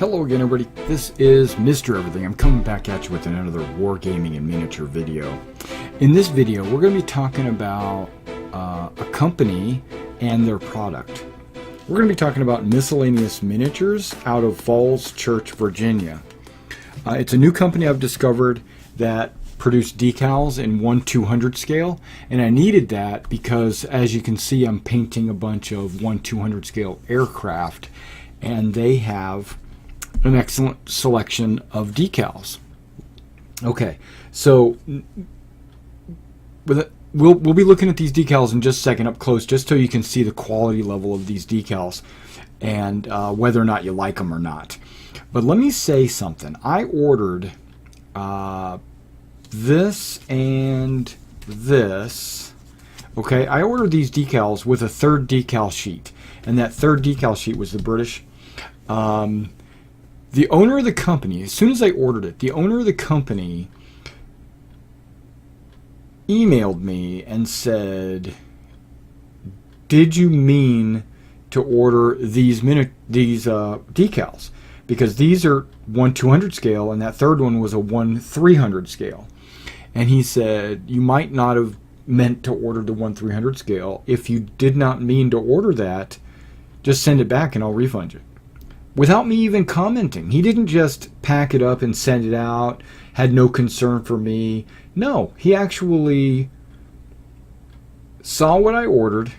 Hello again, everybody. This is Mr. Everything. I'm coming back at you with another Wargaming and miniature video. In this video, we're going to be talking about a company and their product. We're going to be talking about Misceillaneous Miniatures out of Falls Church, Virginia. It's a new company I've discovered that produced decals in 1/200 scale, and I needed that because, as you can see, I'm painting a bunch of 1/200 scale aircraft, and they have an excellent selection of decals. Okay, so we'll be looking at these decals in just a second up close, just so you can see the quality level of these decals and whether or not you like them or not. But let me say something. I ordered this and this. Okay, I ordered these decals with a third decal sheet, and that third decal sheet was the British. The owner of the company, as soon as I ordered it, the owner of the company emailed me and said, "Did you mean to order these decals? Because these are 1/200 scale, and that third one was a 1/300 scale." And he said, "You might not have meant to order the 1/300 scale. If you did not mean to order that, just send it back and I'll refund you." Without me even commenting. He didn't just pack it up and send it out, had no concern for me. No, he actually saw what I ordered,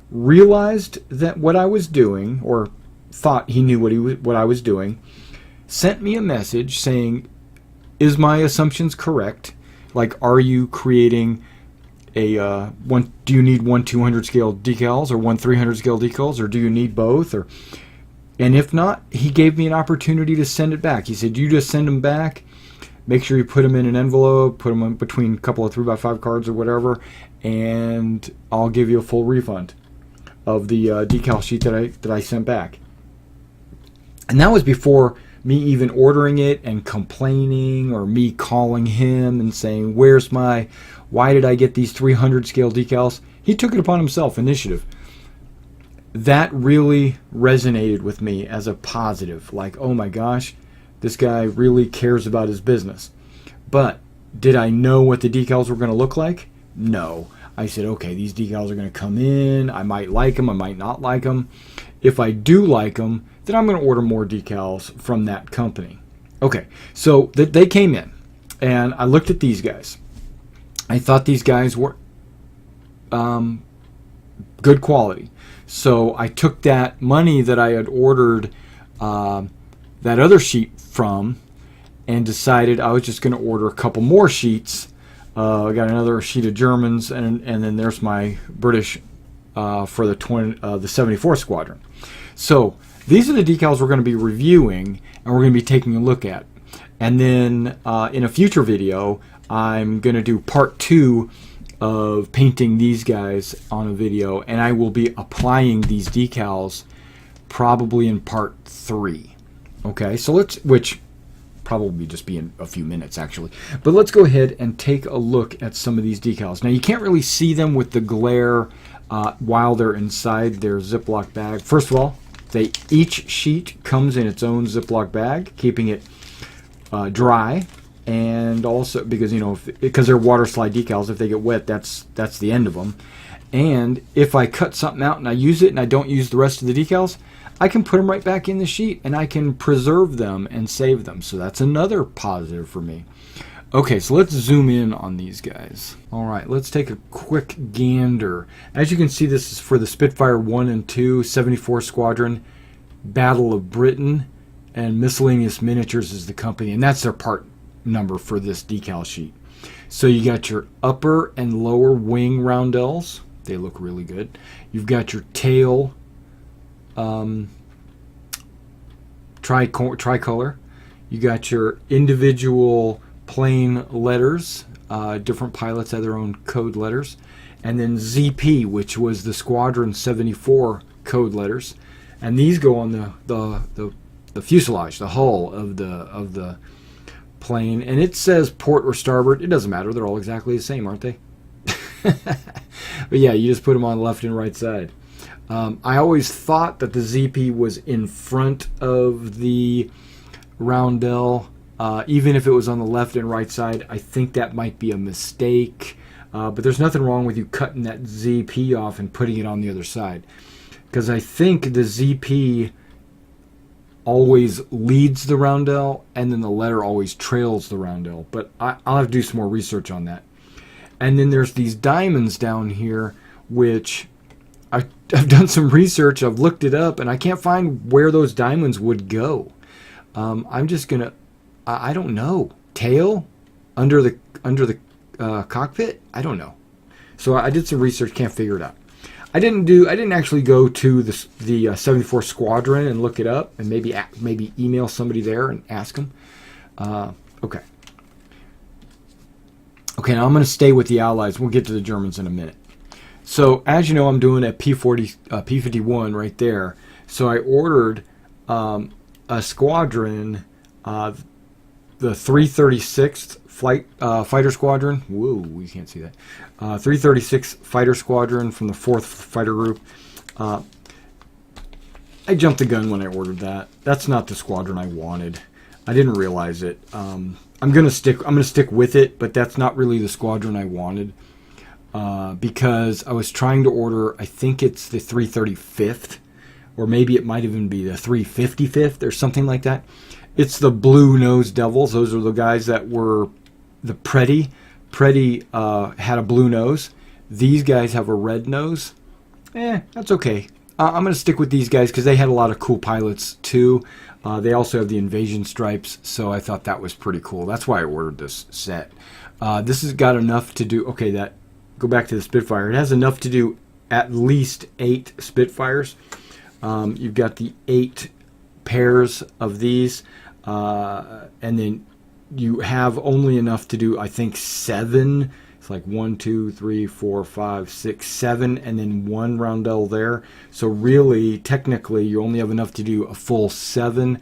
realized that what I was doing, or thought he knew what I was doing, sent me a message saying, "Is my assumptions correct? Like, are you creating a do you need 1/200 scale decals or 1/300 scale decals, or do you need both?" And if not, he gave me an opportunity to send it back. He said, "You just send them back. Make sure you put them in an envelope, put them in between a couple of 3x5 cards or whatever, and I'll give you a full refund of the decal sheet that I sent back." And that was before me even ordering it and complaining, or me calling him and saying, why did I get these 300 scale decals? He took it upon himself, initiative. That really resonated with me as a positive. Like, oh my gosh, this guy really cares about his business. But did I know what the decals were going to look like? No. I said, okay, these decals are going to come in. I might like them. I might not like them. If I do like them, then I'm going to order more decals from that company. Okay, so they came in, and I looked at these guys. I thought these guys were good quality. So I took that money that I had ordered that other sheet from and decided I was just going to order a couple more sheets. I got another sheet of Germans, and then there's my British for the 74 Squadron. So these are the decals we're going to be reviewing and we're going to be taking a look at. And then in a future video, I'm going to do part 2 of painting these guys on a video, and I will be applying these decals probably in part 3. Okay, so which probably just be in a few minutes actually. But let's go ahead and take a look at some of these decals. Now you can't really see them with the glare while they're inside their Ziploc bag. First of all, each sheet comes in its own Ziploc bag, keeping it dry. And also because because they're water slide decals, if they get wet, that's the end of them. And if I cut something out and I use it and I don't use the rest of the decals, I can put them right back in the sheet and I can preserve them and save them. So that's another positive for me. Okay, so let's zoom in on these guys. All right, let's take a quick gander. As you can see, this is for the Spitfire 1 and 2, 74 Squadron, Battle of Britain, and Miscellaneous Miniatures is the company, and that's their part number for this decal sheet. So you got your upper and lower wing roundels. They look really good. You've got your tail tricolor. You got your individual plain letters. Different pilots have their own code letters. And then ZP, which was the Squadron 74 code letters. And these go on the fuselage, the hull of the plane, and it says port or starboard. It doesn't matter. They're all exactly the same, aren't they? But yeah, you just put them on the left and right side. I always thought that the ZP was in front of the roundel, even if it was on the left and right side. I think that might be a mistake, but there's nothing wrong with you cutting that ZP off and putting it on the other side, because I think the ZP always leads the roundel and then the letter always trails the roundel, but I'll have to do some more research on that. And then there's these diamonds down here, which I've done some research, I've looked it up, and I can't find where those diamonds would go. I'm just gonna, I don't know, tail under the cockpit. I don't know. So I did some research, can't figure it out. I didn't actually go to the 74 Squadron and look it up, and maybe email somebody there and ask them. Okay. Okay, now I'm going to stay with the Allies. We'll get to the Germans in a minute. So as you know, I'm doing a P51 right there. So I ordered a squadron, the 336th fighter squadron. Whoa, you can't see that. 336 fighter squadron from the 4th fighter group. I jumped the gun when I ordered that. That's not the squadron I wanted. I didn't realize it. I'm gonna stick with it, but that's not really the squadron I wanted, because I was trying to order, I think it's the 335th, or maybe it might even be the 355th or something like that. It's the Blue Nose Devils. Those are the guys that were the Preddy. Preddy had a blue nose. These guys have a red nose. That's okay. I'm going to stick with these guys because they had a lot of cool pilots too. They also have the invasion stripes, so I thought that was pretty cool. That's why I ordered this set. This has got enough to do... Okay, go back to the Spitfire. It has enough to do at least 8 Spitfires. You've got the 8 pairs of these, and then you have only enough to do, I think, 7. It's like 1, 2, 3, 4, 5, 6, 7, and then 1 roundel there. So really, technically, you only have enough to do a full 7,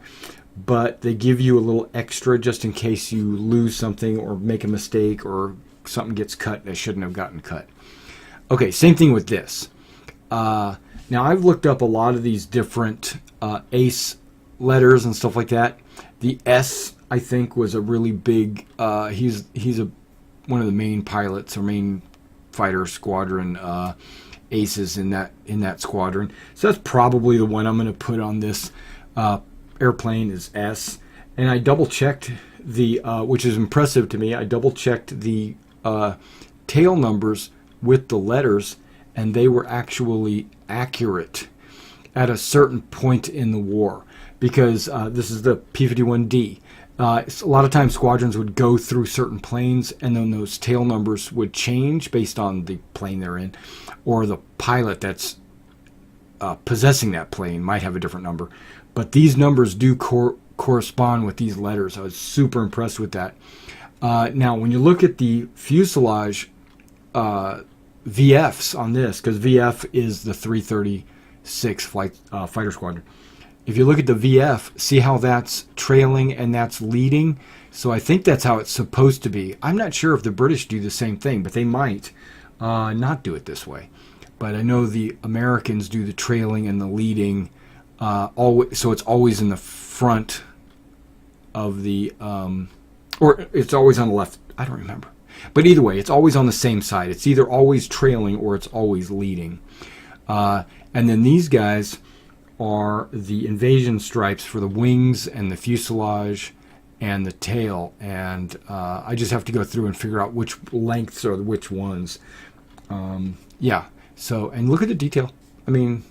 but they give you a little extra just in case you lose something or make a mistake or something gets cut that shouldn't have gotten cut. Okay, same thing with this. Now, I've looked up a lot of these different ace letters and stuff like that. The S, I think, was a really big... he's one of the main pilots or main fighter squadron aces in that squadron. So that's probably the one I'm going to put on this airplane is S. And I double-checked the... which is impressive to me. I double-checked the tail numbers with the letters, and they were actually accurate at a certain point in the war, because this is the P-51D. A lot of times squadrons would go through certain planes, and then those tail numbers would change based on the plane they're in, or the pilot that's possessing that plane might have a different number. But these numbers do correspond with these letters. I was super impressed with that. Now, when you look at the fuselage VFs on this, because VF is the 336 fighter squadron. If you look at the VF, see how that's trailing and that's leading? So I think that's how it's supposed to be. I'm not sure if the British do the same thing, but they might not do it this way. But I know the Americans do the trailing and the leading, so it's always in the front of the... or it's always on the left. I don't remember. But either way, it's always on the same side. It's either always trailing or it's always leading. And then these guys are the invasion stripes for the wings and the fuselage and the tail. And I just have to go through and figure out which lengths are which ones. Yeah. So, and look at the detail. I mean,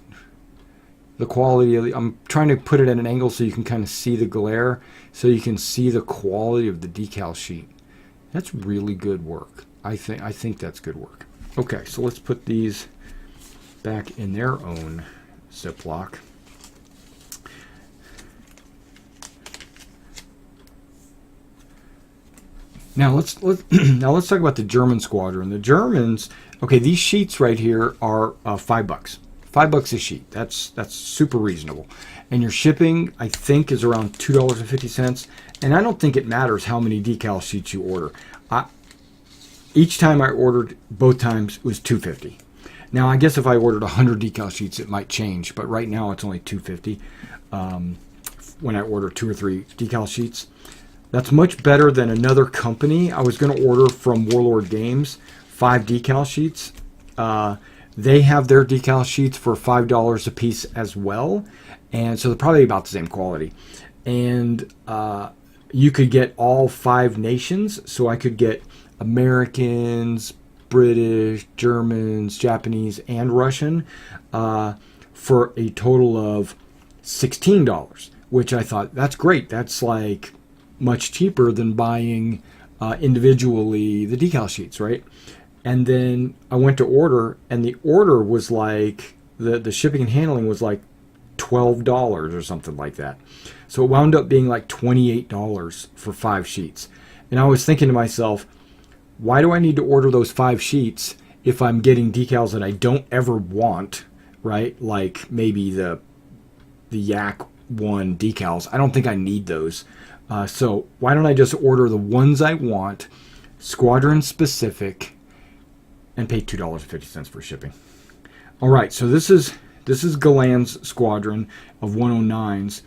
the quality of I'm trying to put it at an angle so you can kind of see the glare, so you can see the quality of the decal sheet. That's really good work. I think that's good work. Okay, so let's put these back in their own Ziploc. Now let's talk about the German squadron. The Germans, okay, these sheets right here are $5. $5 a sheet. That's super reasonable. And your shipping, I think, is around $2.50. And I don't think it matters how many decal sheets you order. Each time I ordered, both times, it was $2.50. Now, I guess if I ordered 100 decal sheets, it might change, but right now it's only $250 when I order 2 or 3 decal sheets. That's much better than another company. I was going to order from Warlord Games 5 decal sheets. They have their decal sheets for $5 a piece as well, and so they're probably about the same quality. And you could get all 5 nations, so I could get Americans, British, Germans, Japanese, and Russian for a total of $16, which I thought, that's great. That's like much cheaper than buying individually the decal sheets, right? And then I went to order, and the order was like, the shipping and handling was like $12 or something like that. So it wound up being like $28 for 5 sheets. And I was thinking to myself, why do I need to order those 5 sheets if I'm getting decals that I don't ever want, right? Like maybe the Yak 1 decals. I don't think I need those. So why don't I just order the ones I want, squadron specific, and pay $2.50 for shipping. All right, so this is Galan's squadron of 109s.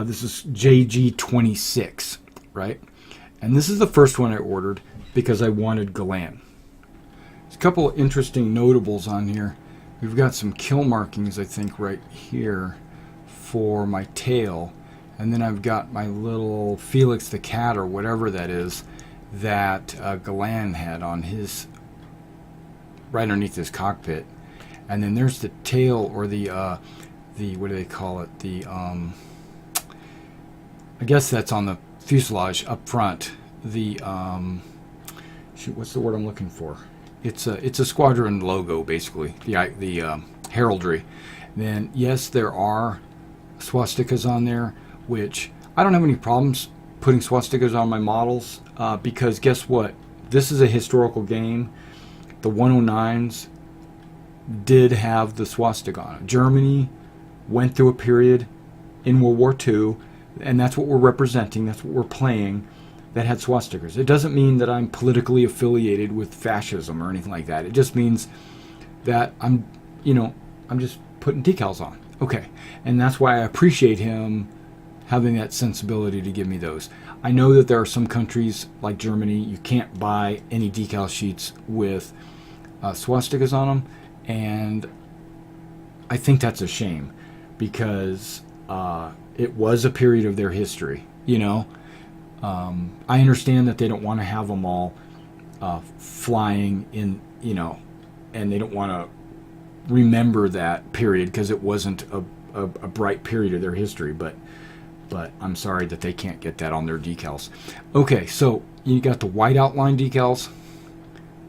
This is JG26, right? And this is the first one I ordered because I wanted Galan. There's a couple of interesting notables on here. We've got some kill markings, I think, right here for my tail. And then I've got my little Felix the Cat, or whatever that is, that Galan had on his, right underneath his cockpit. And then there's the tail, or the what do they call it? The I guess that's on the fuselage up front. The shoot, what's the word I'm looking for? It's a squadron logo, basically. The heraldry. Then yes, there are swastikas on there, which I don't have any problems putting swastikas on my models because guess what? This is a historical game. The 109s did have the swastika on it. Germany went through a period in World War II, and that's what we're representing, that's what we're playing, that had swastikas. It doesn't mean that I'm politically affiliated with fascism or anything like that. It just means that I'm just putting decals on. Okay, and that's why I appreciate him having that sensibility to give me those. I know that there are some countries like Germany, you can't buy any decal sheets with swastikas on them, and I think that's a shame because it was a period of their history, you know. I understand that they don't want to have them all flying in, you know, and they don't want to remember that period because it wasn't a bright period of their history, but I'm sorry that they can't get that on their decals. Okay, so you got the white outline decals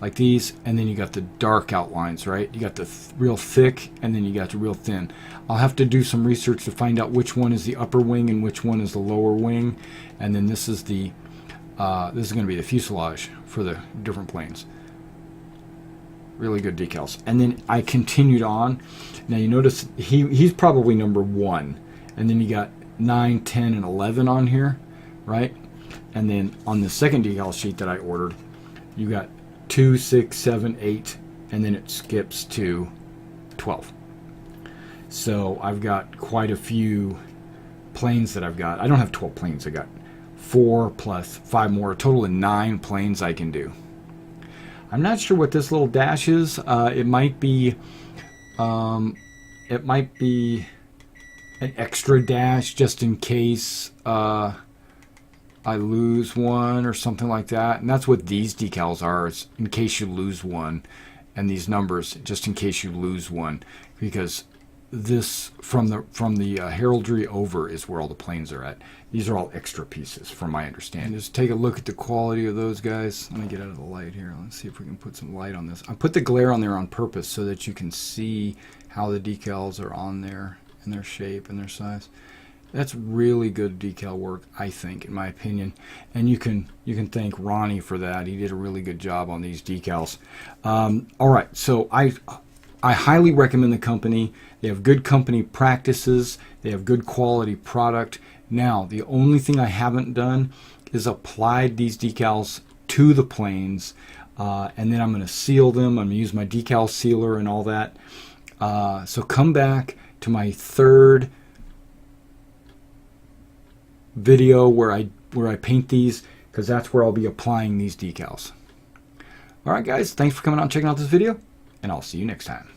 like these, and then you got the dark outlines, right? You got the real thick, and then you got the real thin. I'll have to do some research to find out which one is the upper wing and which one is the lower wing, and then this is the this is going to be the fuselage for the different planes. Really good decals. And then I continued on. Now you notice he's probably number 1, and then you got 9, 10, and 11 on here, right? And then on the second decal sheet that I ordered, you got 2, 6, 7, 8, and then it skips to 12. So I've got quite a few planes that I've got. I don't have 12 planes. I got 4 plus 5 more, a total of 9 planes I can do. I'm not sure what this little dash is. It might be an extra dash just in case I lose one or something like that. And that's what these decals are. It's in case you lose one, and these numbers just in case you lose one, because this from the heraldry over is where all the planes are at. These are all extra pieces from my understanding. Just take a look at the quality of those guys. Let me get out of the light here. Let's see if we can put some light on this. I put the glare on there on purpose so that you can see how the decals are on there and their shape and their size. That's really good decal work, I think, in my opinion. And you can thank Ronnie for that. He did a really good job on these decals. All right, so I highly recommend the company. They have good company practices. They have good quality product. Now, the only thing I haven't done is applied these decals to the planes. and then I'm going to seal them. I'm going to use my decal sealer and all that. So come back to my third video where I paint these, because that's where I'll be applying these decals. Alright guys, thanks for coming out and checking out this video, and I'll see you next time.